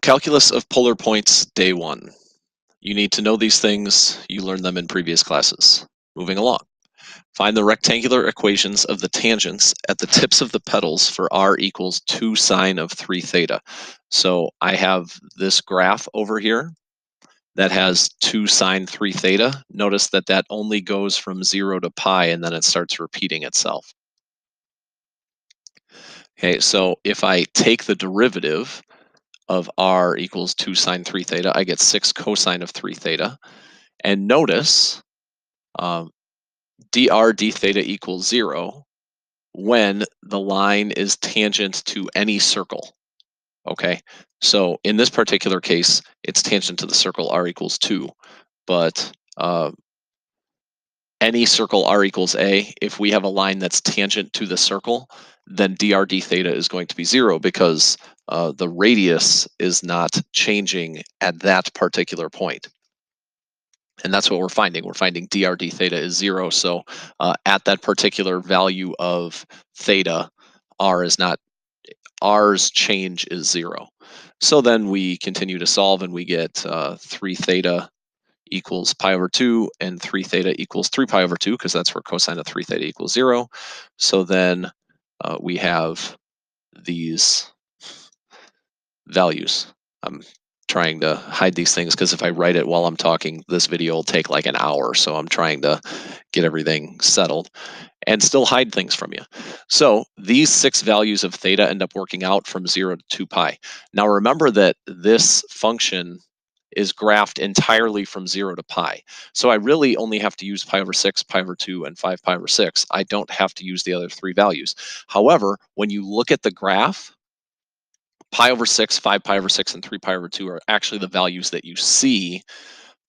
Calculus of polar points, day 1. You need to know these things. You learned them in previous classes. Moving along. Find the rectangular equations of the tangents at the tips of the petals for r equals 2 sine of 3 theta. So I have this graph over here that has 2 sine 3 theta. Notice that that only goes from 0 to pi, and then it starts repeating itself. Okay, so if I take the derivative of r equals 2 sine 3 theta, I get 6 cosine of 3 theta. And notice um, dr d theta equals 0 when the line is tangent to any circle. Okay, so in this particular case, it's tangent to the circle r equals 2, but any circle r equals a, if we have a line that's tangent to the circle, then dr d theta is going to be 0 because the radius is not changing at that particular point. And that's what we're finding. We're finding dr d theta is 0. So at that particular value of theta, r's change is 0. So then we continue to solve and we get 3 theta equals pi over 2 and 3 theta equals 3 pi over 2 because that's where cosine of 3 theta equals 0. So then we have these values. I'm trying to hide these things because if I write it while I'm talking, this video will take like an hour. So I'm trying to get everything settled and still hide things from you. So these 6 values of theta end up working out from 0 to 2 pi. Now remember that this function is graphed entirely from 0 to pi. So I really only have to use pi over 6, pi over 2, and 5 pi over 6. I don't have to use the other 3 values. However, when you look at the graph, pi over 6, 5 pi over 6, and 3 pi over 2 are actually the values that you see.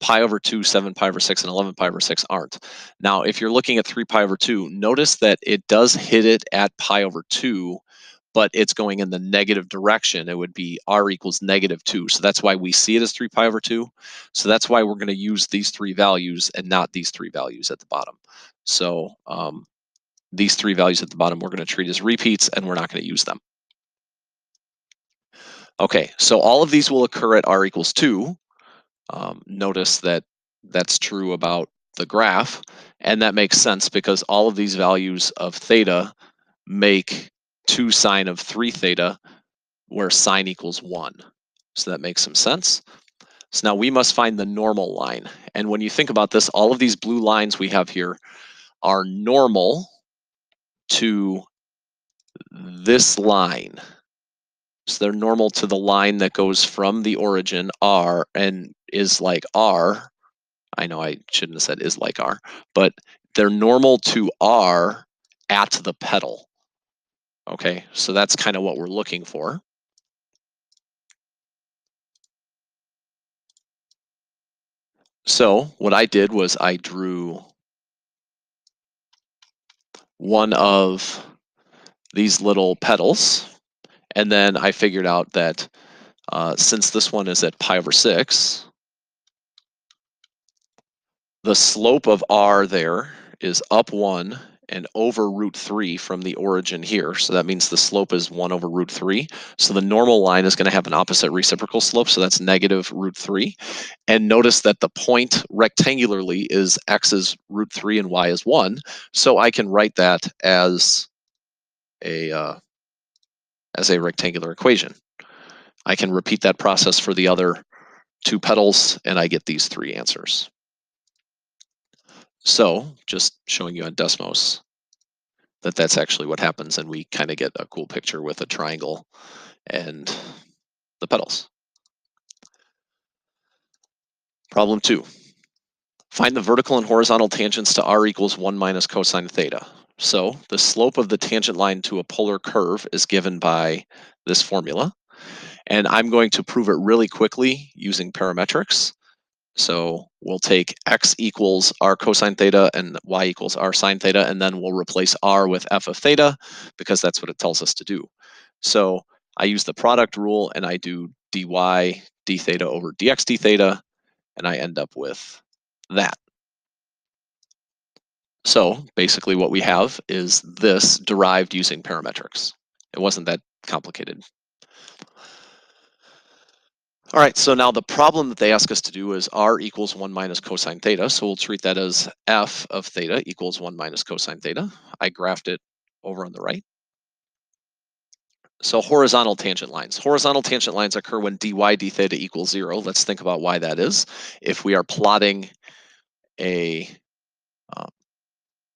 Pi over 2, 7 pi over 6, and 11 pi over 6 aren't. Now, if you're looking at 3 pi over 2, notice that it does hit it at pi over 2, but it's going in the negative direction. It would be r equals -2. So that's why we see it as 3 pi over 2. So that's why we're going to use these 3 values and not these 3 values at the bottom. So these 3 values at the bottom we're going to treat as repeats, and we're not going to use them. Okay, so all of these will occur at r equals 2. Notice that that's true about the graph, and that makes sense because all of these values of theta make 2 sine of 3 theta, where sine equals 1. So that makes some sense. So now we must find the normal line. And when you think about this, all of these blue lines we have here are normal to this line. So they're normal to the line that goes from the origin, r, and is like r. I know I shouldn't have said is like r, but they're normal to r at the petal. Okay, so that's kind of what we're looking for. So what I did was I drew one of these little petals, and then I figured out that since this one is at pi over 6, the slope of r there is up 1 and over root 3 from the origin here. So that means the slope is 1 over root 3. So the normal line is going to have an opposite reciprocal slope. So that's negative root 3. And notice that the point rectangularly is x is root 3 and y is 1. So I can write that as a rectangular equation. I can repeat that process for the other 2 petals, and I get these 3 answers. So just showing you on Desmos that that's actually what happens, and we kind of get a cool picture with a triangle and the petals. Problem 2. Find the vertical and horizontal tangents to r equals 1 minus cosine theta. So the slope of the tangent line to a polar curve is given by this formula. And I'm going to prove it really quickly using parametrics. So we'll take x equals r cosine theta and y equals r sine theta, and then we'll replace r with f of theta because that's what it tells us to do. So I use the product rule and I do dy d theta over dx d theta, and I end up with that. So basically what we have is this derived using parametrics. It wasn't that complicated. All right, so now the problem that they ask us to do is r equals 1 minus cosine theta. So we'll treat that as f of theta equals 1 minus cosine theta. I graphed it over on the right. So horizontal tangent lines. Horizontal tangent lines occur when dy d theta equals 0. Let's think about why that is. If we are plotting a, uh,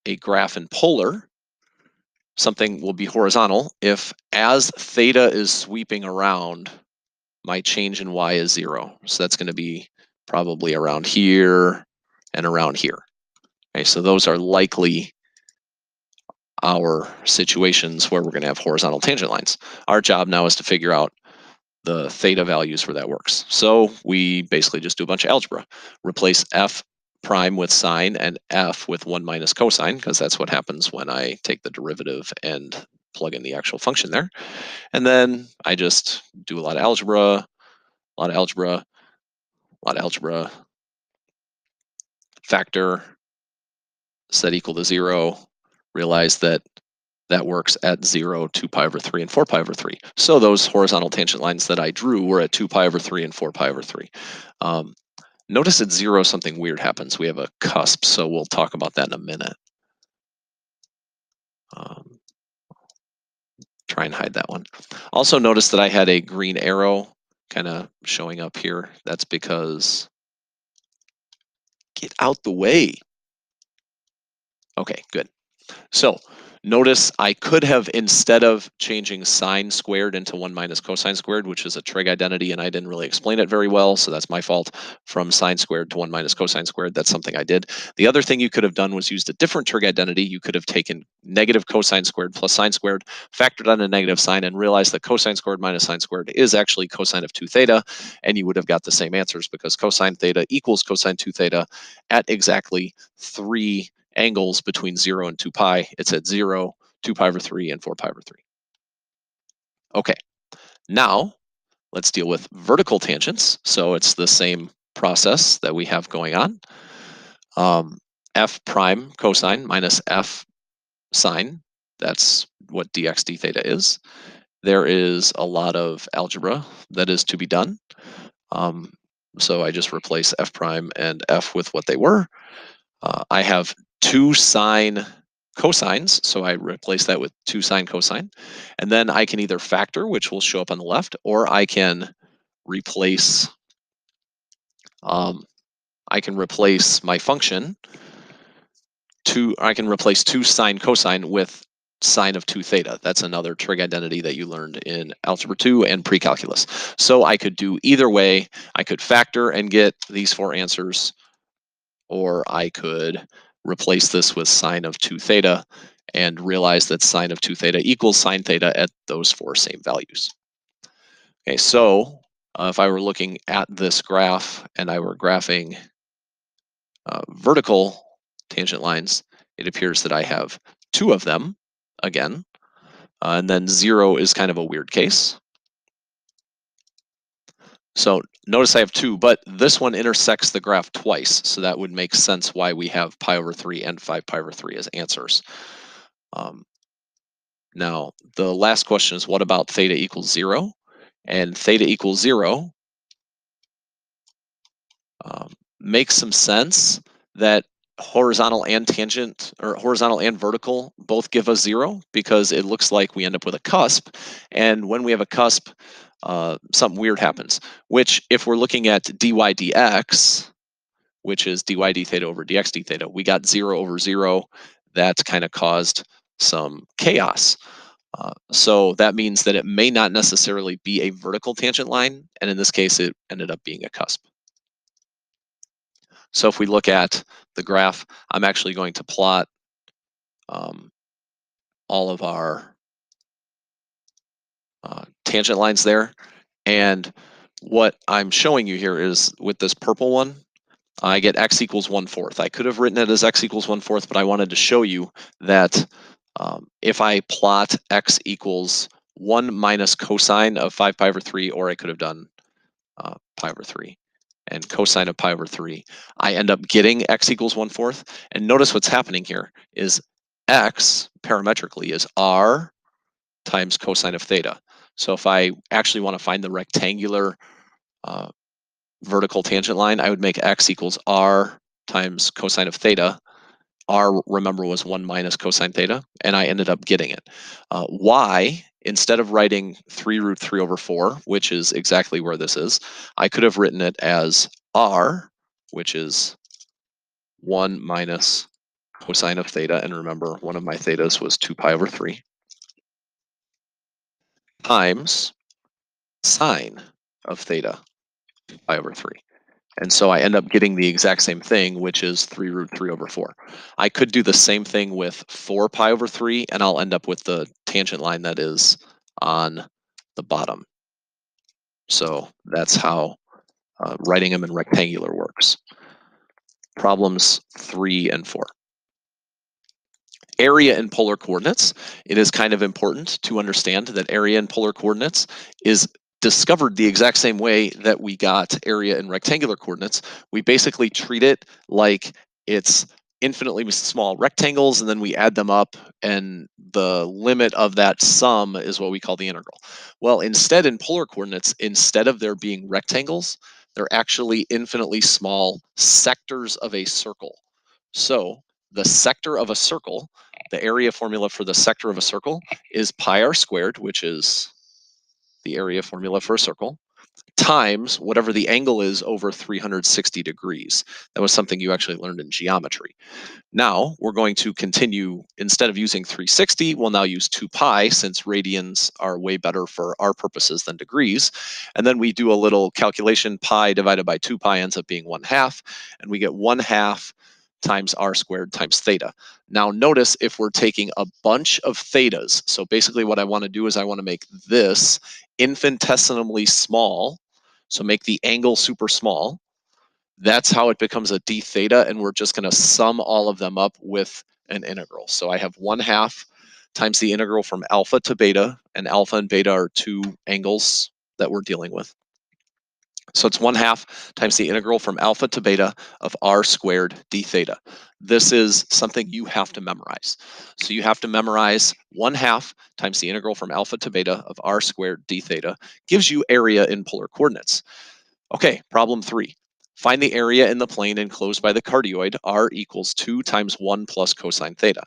a graph in polar, something will be horizontal if as theta is sweeping around, my change in y is 0. So that's going to be probably around here and around here. Okay, so those are likely our situations where we're going to have horizontal tangent lines. Our job now is to figure out the theta values where that works. So we basically just do a bunch of algebra. Replace f prime with sine and f with 1 minus cosine, because that's what happens when I take the derivative and plug in the actual function there. And then I just do a lot of algebra, a lot of algebra, a lot of algebra, factor, set equal to 0, realize that that works at 0, 2 pi over 3, and 4 pi over 3. So those horizontal tangent lines that I drew were at 2 pi over 3 and 4 pi over 3. Notice at 0 something weird happens. We have a cusp, so we'll talk about that in a minute. Um, try and hide that one. Also notice that I had a green arrow kind of showing up here. That's because, get out the way. Okay, good. So notice I could have, instead of changing sine squared into 1 minus cosine squared, which is a trig identity, and I didn't really explain it very well, so that's my fault, from sine squared to 1 minus cosine squared. That's something I did. The other thing you could have done was used a different trig identity. You could have taken negative cosine squared plus sine squared, factored on a negative sign, and realized that cosine squared minus sine squared is actually cosine of 2 theta, and you would have got the same answers because cosine theta equals cosine 2 theta at exactly 3 angles between 0 and 2 pi. It's at 0, 2 pi over 3, and 4 pi over 3. Okay, now let's deal with vertical tangents. So it's the same process that we have going on. F prime cosine minus f sine, that's what dx d theta is. There is a lot of algebra that is to be done. So I just replace f prime and f with what they were. I have 2 sine cosines, so I replace that with 2 sine cosine. And then I can either factor, which will show up on the left, or I can replace my function I can replace 2 sine cosine with sine of 2 theta. That's another trig identity that you learned in Algebra 2 and pre-calculus. So I could do either way. I could factor and get these 4 answers, or I could replace this with sine of 2 theta and realize that sine of 2 theta equals sine theta at those 4 same values. Okay, so if I were looking at this graph and I were graphing vertical tangent lines, it appears that I have 2 of them again, and then 0 is kind of a weird case. So notice I have 2, but this one intersects the graph twice, so that would make sense why we have pi over 3 and 5 pi over 3 as answers. Now, the last question is, what about theta equals 0? And theta equals 0 makes some sense that horizontal and tangent, or horizontal and vertical, both give us 0, because it looks like we end up with a cusp. And when we have a cusp, something weird happens, which if we're looking at dy dx, which is dy d theta over dx d theta, we got 0 over 0. That's kind of caused some chaos. So that means that it may not necessarily be a vertical tangent line, and in this case, it ended up being a cusp. So if we look at the graph, I'm actually going to plot all of our tangent lines there. And what I'm showing you here is with this purple one, I get x equals 1/4. I could have written it as x equals 1/4, but I wanted to show you that if I plot x equals 1 minus cosine of 5 pi over 3, or I could have done pi over 3 and cosine of pi over 3, I end up getting x equals 1/4. And notice what's happening here is x parametrically is r times cosine of theta. So if I actually want to find the rectangular uh, vertical tangent line, I would make x equals r times cosine of theta. R, remember, was 1 minus cosine theta, and I ended up getting it. Y, instead of writing 3 root 3 over 4, which is exactly where this is, I could have written it as R, which is 1 minus cosine of theta, and remember, one of my thetas was 2 pi over 3, times sine of theta, 2 pi over 3. And so I end up getting the exact same thing, which is 3 root 3 over 4. I could do the same thing with 4 pi over 3, and I'll end up with the tangent line that is on the bottom. So that's how writing them in rectangular works. Problems 3 and 4. Area in polar coordinates. It is kind of important to understand that area in polar coordinates is discovered the exact same way that we got area in rectangular coordinates. We basically treat it like it's infinitely small rectangles, and then we add them up, and the limit of that sum is what we call the integral. Well, instead, in polar coordinates, instead of there being rectangles, they're actually infinitely small sectors of a circle. So the sector of a circle, the area formula for the sector of a circle is pi r squared, which is the area formula for a circle, times whatever the angle is over 360 degrees. That was something you actually learned in geometry. Now we're going to continue, instead of using 360, we'll now use 2 pi, since radians are way better for our purposes than degrees. And then we do a little calculation. Pi divided by 2 pi ends up being 1/2, and we get 1/2 times r squared times theta. Now notice, if we're taking a bunch of thetas, so basically what I want to do is I want to make this infinitesimally small, so make the angle super small. That's how it becomes a d theta, and we're just going to sum all of them up with an integral. So I have 1/2 times the integral from alpha to beta, and alpha and beta are two angles that we're dealing with. So it's 1/2 times the integral from alpha to beta of r squared d theta. This is something you have to memorize. So you have to memorize 1/2 times the integral from alpha to beta of r squared d theta gives you area in polar coordinates. Okay, problem 3. Find the area in the plane enclosed by the cardioid, r equals 2 times 1 plus cosine theta.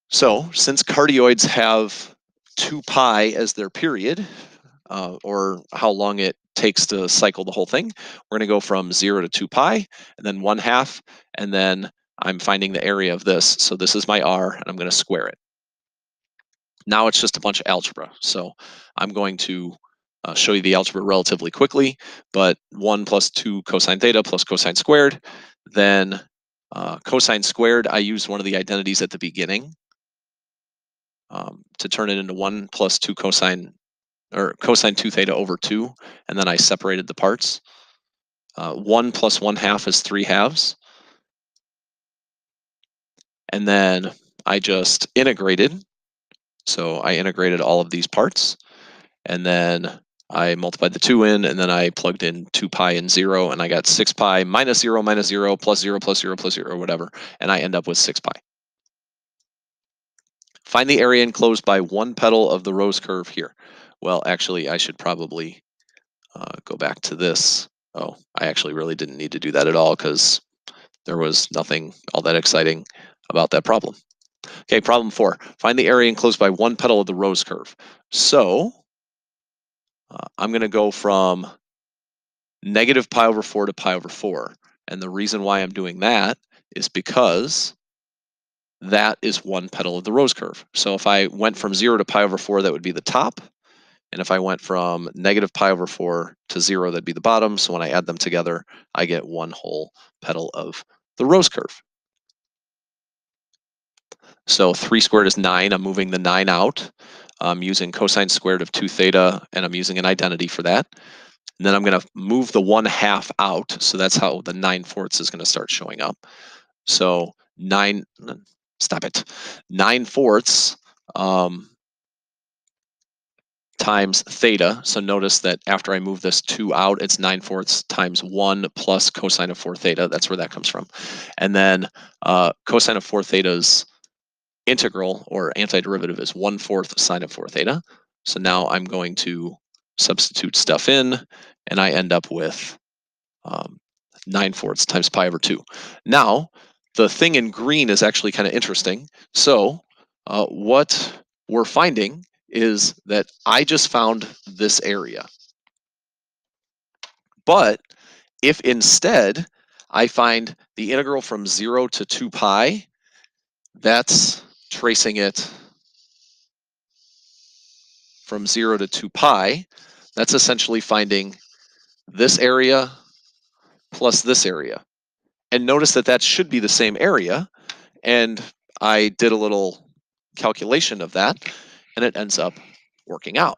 So since cardioids have 2 pi as their period, or how long it takes to cycle the whole thing, we're going to go from 0 to 2 pi, and then 1/2, and then I'm finding the area of this. So this is my r, and I'm going to square it. Now it's just a bunch of algebra. So I'm going to show you the algebra relatively quickly, but 1 plus 2 cosine theta plus cosine squared. Then cosine squared, I used one of the identities at the beginning to turn it into 1 plus 2 cosine, or cosine 2 theta over 2, and then I separated the parts. 1 plus 1/2 is 3/2. And then I just integrated. So I integrated all of these parts, and then I multiplied the 2 in, and then I plugged in 2 pi and 0, and I got 6 pi minus 0 minus 0 plus 0 plus 0 plus 0, or whatever, and I end up with 6 pi. Find the area enclosed by one petal of the rose curve here. Well, actually, I should probably go back to this. Oh, I actually really didn't need to do that at all, because there was nothing all that exciting about that problem. Okay, problem 4. Find the area enclosed by one petal of the rose curve. So I'm going to go from negative pi over 4 to pi over 4. And the reason why I'm doing that is because that is one petal of the rose curve. So if I went from 0 to pi over 4, that would be the top. And if I went from negative pi over 4 to 0, that'd be the bottom. So when I add them together, I get one whole petal of the rose curve. So 3 squared is 9. I'm moving the 9 out. I'm using cosine squared of 2 theta, and I'm using an identity for that. And then I'm going to move the 1/2 out. So that's how the 9/4 is going to start showing up. So 9, stop it, 9/4 times theta. So notice that after I move this 2 out, it's 9/4 times 1 plus cosine of 4 theta. That's where that comes from. And then cosine of 4 theta's integral, or antiderivative, is 1/4 sine of 4 theta. So now I'm going to substitute stuff in, and I end up with 9/4 times pi over 2. Now, the thing in green is actually kind of interesting. So what we're finding is that I just found this area. But if instead I find the integral from 0 to 2 pi, that's tracing it from 0 to 2 pi. That's essentially finding this area plus this area. And notice that that should be the same area. And I did a little calculation of that, and it ends up working out.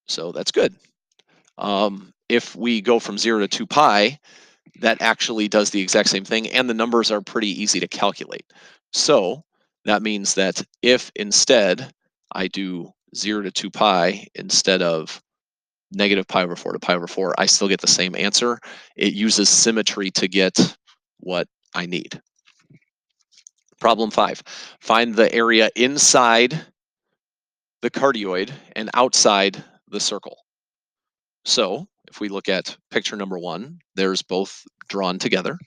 So that's good. If we go from 0 to 2 pi, that actually does the exact same thing, and the numbers are pretty easy to calculate. So that means that if instead I do 0 to 2 pi instead of negative pi over 4 to pi over 4, I still get the same answer. It uses symmetry to get what I need. Problem 5, find the area inside the cardioid and outside the circle. So if we look at picture number 1, there's both drawn together.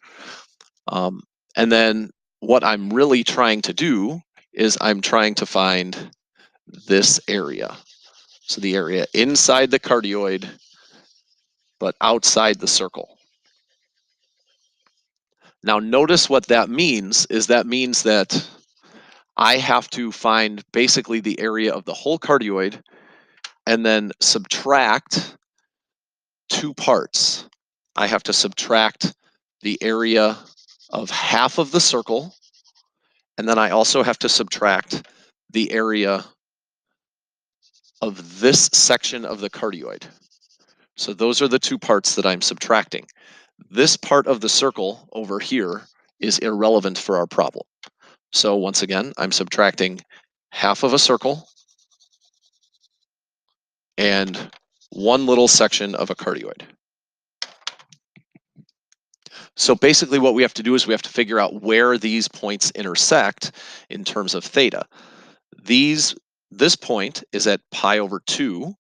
And then what I'm really trying to do is I'm trying to find this area. So the area inside the cardioid, but outside the circle. Now notice what that means is that means that I have to find basically the area of the whole cardioid and then subtract 2 parts. I have to subtract the area of half of the circle, and then I also have to subtract the area of this section of the cardioid. So those are the 2 parts that I'm subtracting. This part of the circle over here is irrelevant for our problem. So once again, I'm subtracting half of a circle and one little section of a cardioid. So basically what we have to do is we have to figure out where these points intersect in terms of theta. This point is at pi over 2.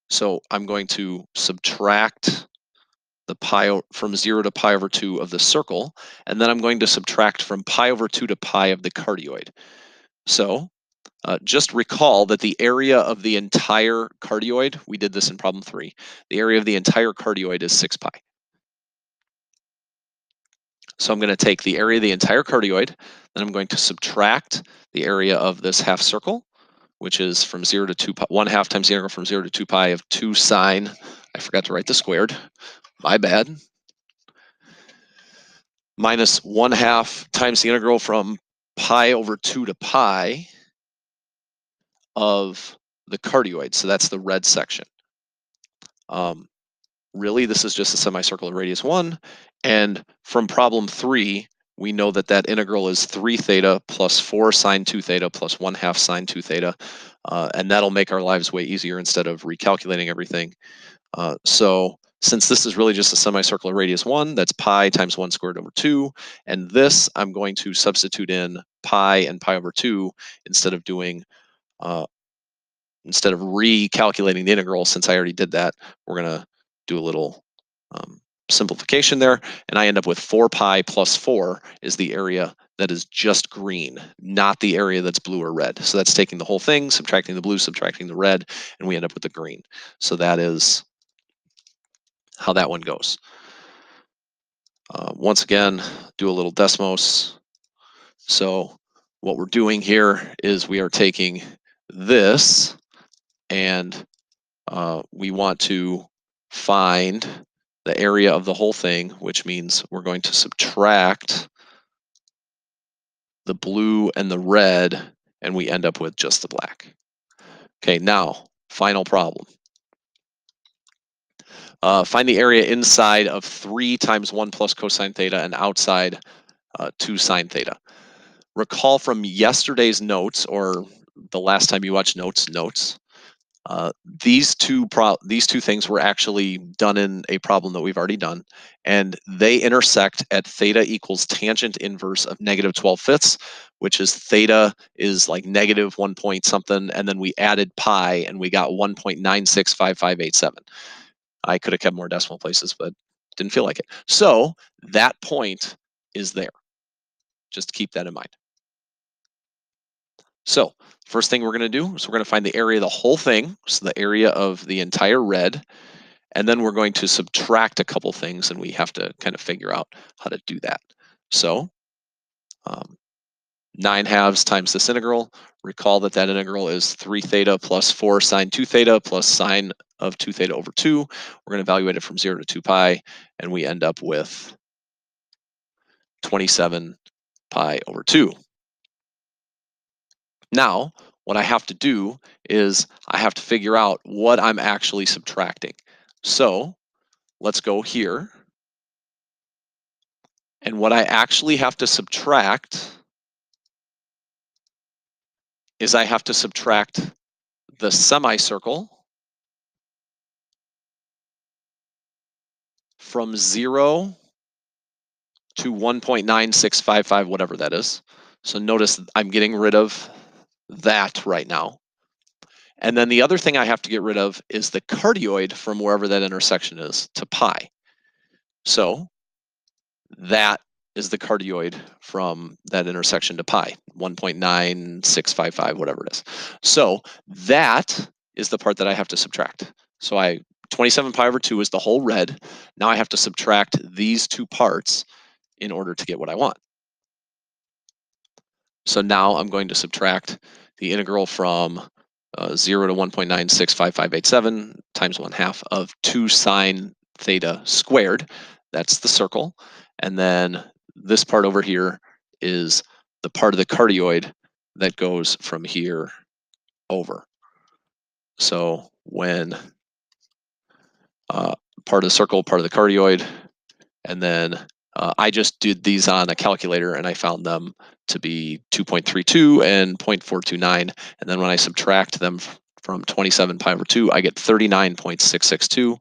So I'm going to subtract the pi from 0 to pi over 2 of the circle, and then I'm going to subtract from pi over 2 to pi of the cardioid. So just recall that the area of the entire cardioid, we did this in problem 3, the area of the entire cardioid is 6 pi. So I'm going to take the area of the entire cardioid, then I'm going to subtract the area of this half circle, which is from 0 to 2 pi, 1/2 times the integral from 0 to 2 pi of 2 sine, I forgot to write the squared, my bad, minus 1/2 times the integral from pi over 2 to pi of the cardioid. So that's the red section. Really, this is just a semicircle of radius 1. And from problem 3, we know that that integral is 3 theta plus 4 sine 2 theta plus 1/2 sine 2 theta. And that'll make our lives way easier instead of recalculating everything. So since this is really just a semicircle of radius 1, that's pi times 1 squared over 2. And this, I'm going to substitute in pi and pi over 2 instead of doing, instead of recalculating the integral. Since I already did that, we're going to do a little simplification there. And I end up with 4 pi plus 4 is the area that is just green, not the area that's blue or red. So that's taking the whole thing, subtracting the blue, subtracting the red, and we end up with the green. So that is how that one goes. Once again, do a little Desmos. So what we're doing here is we are taking this and we want to find the area of the whole thing, which means we're going to subtract the blue and the red, and we end up with just the black. Okay, now, final problem. Find the area inside of 3 times 1 plus cosine theta and outside 2 sine theta. Recall from yesterday's notes, or the last time you watched notes, Uh, these two things were actually done in a problem that we've already done, and they intersect at theta equals tangent inverse of -12/5, which is theta is like negative 1 point something, and then we added pi, and we got 1.965587. I could have kept more decimal places, but didn't feel like it. So that point is there. Just keep that in mind. So first thing we're going to do is we're going to find the area of the whole thing, so the area of the entire red, and then we're going to subtract a couple things, and we have to kind of figure out how to do that. So um, 9 halves times this integral. Recall that that integral is 3 theta plus 4 sine 2 theta plus sine of 2 theta over 2. We're going to evaluate it from 0 to 2 pi, and we end up with 27 pi over 2. Now, what I have to do is I have to figure out what I'm actually subtracting. So let's go here. And what I actually have to subtract is I have to subtract the semicircle from 0 to 1.9655, whatever that is. So notice I'm getting rid of that right now. And then the other thing I have to get rid of is the cardioid from wherever that intersection is to pi. So that is the cardioid from that intersection to pi, 1.9655, whatever it is. So that is the part that I have to subtract. So 27 pi over 2 is the whole red. Now I have to subtract these two parts in order to get what I want. So now I'm going to subtract the integral from 0 to 1.965587 times 1/2 of 2 sine theta squared. That's the circle. And then this part over here is the part of the cardioid that goes from here over. So when part of the circle, part of the cardioid, and then I just did these on a calculator and I found them to be 2.32 and 0.429. And then when I subtract them from 27 pi over 2, I get 39.662.